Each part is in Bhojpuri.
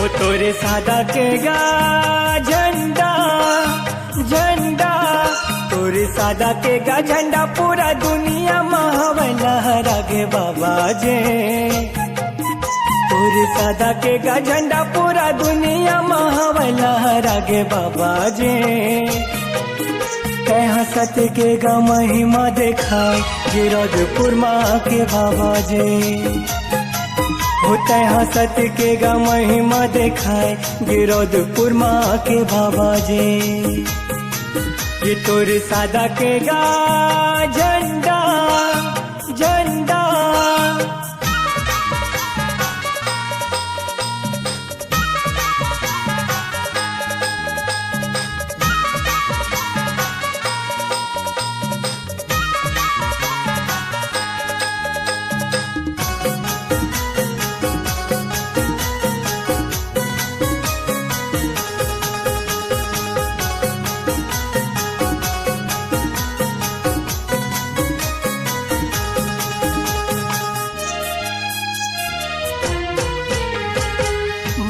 हो तोरे सादा के गा झंडा झंडा तोरे सादा के गा झंडा पूरा दुनिया में लहरा गे बाबा जे तोरे सादा के गा झंडा पूरा दुनिया में लहरा गे बाबा जे कहाँ सत्य के गा महिमा देखाए गिरधपुर माँ के बाबा जे होता है सत्य के गा महिमा देखाए गिरधपुर माँ के बाबा जे ये तोरे सादा के गा झंडा झंडा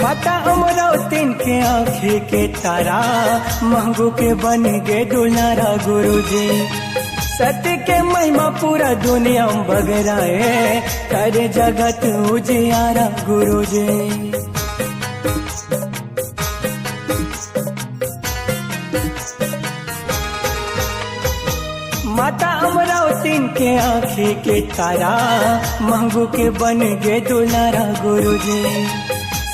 माता अमरावती के आँखें के तारा महंगू के बन गे दुलारा गुरुजी सत्य के महिमा पूरा दुनिया में बगराए करे जगत उजियारा गुरुजी माता अमरावती के आँखें के तारा महंगू के बन गे दुलारा गुरुजी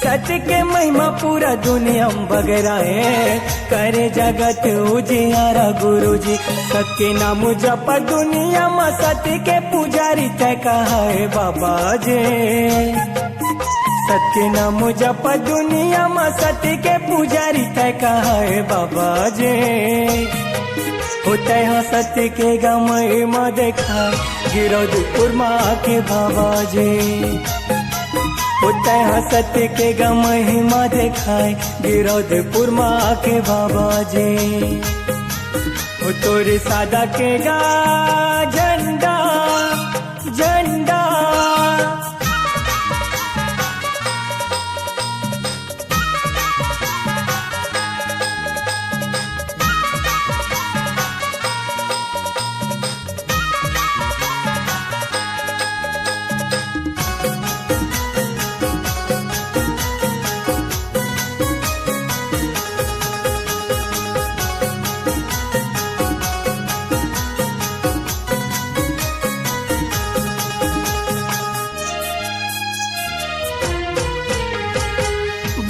सत्य के महिमा पूरा दुनिया में बगराए करे जगत उजियारा गुरुजी सत्य नाम जप दुनिया में सत्य के पुजारी तय कहा है बाबा जे सत्य नाम जप दुनिया में सत्य के पुजारी तय कहा है बाबा जे होता है सत्य के गा महिमा देखा गिरधपुर माँ के बाबा जे होता है सत्य के गा महिमा देखाए गिरधपुर माँ के बाबा जे हो तोरे सादा के गा झंडा झंडा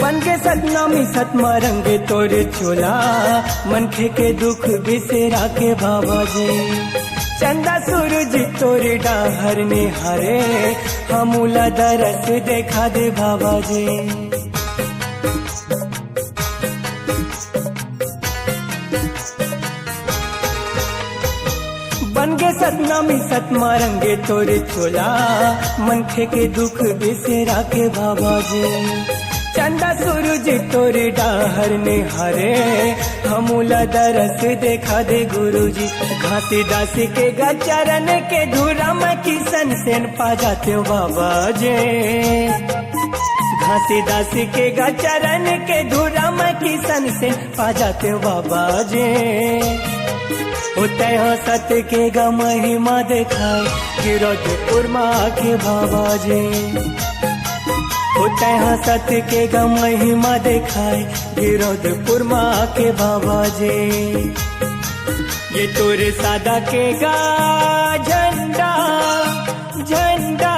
बन के सतनामी सतमा रंगे तोरे चोला मनखे के दुख बिसेरा के बाबा जी चंदा सूरज तोरे डाहर निहारे हमूला दरस देखा दे बाबा जी बन गे सतनामी सतमा रंगे तोरे चोला मनखे के दुख बिसेरा के बाबा जी चंदा सूरज तोरे डाहर निहारे हमूला दरस देखा दे गुरुजी घासी दासी के गा चरण के धूरा में किसन सेन पा जाते हो बाबा जे घासी दासी के गा चरण के धूरा में किसन सेन पा जाते हो बाबा जे होता है सत्य के गा महिमा देखाए गिरधपुर माँ के बाबा जे होता है सत्य के गा महिमा देखाए गिरधपुर माँ के बाबा जे ये तोरे सादा के गा झंडा झंडा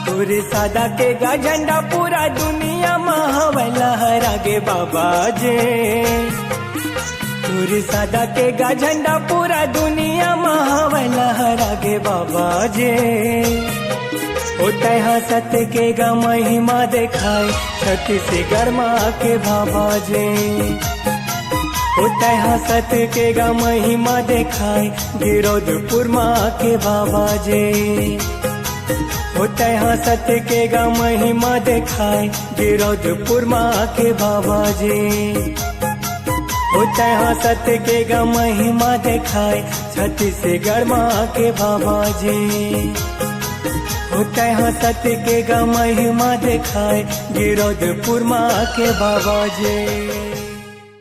तोरे सादा के गा झंडा पूरा दुनिया में लहरा गे बाबा जे तोरे सादा के गा झंडा पूरा दुनिया में लहरा गे बाबा जे होता है सत्य के गा महिमा देखाए छठी से गरमा के बाबा जे होता है सत्य के गा महिमा देखाए गिरधपुर माँ के बाबा जे होता है सत्य के गा महिमा देखाए गिरधपुर माँ के बाबा जे होता है सत्य के गा महिमा देखाए छत्तीसगढ़ माँ के बाबा जी। होता है सत्य के गा महिमा दिखाए गिरौदपुर माँ के बाबा जी।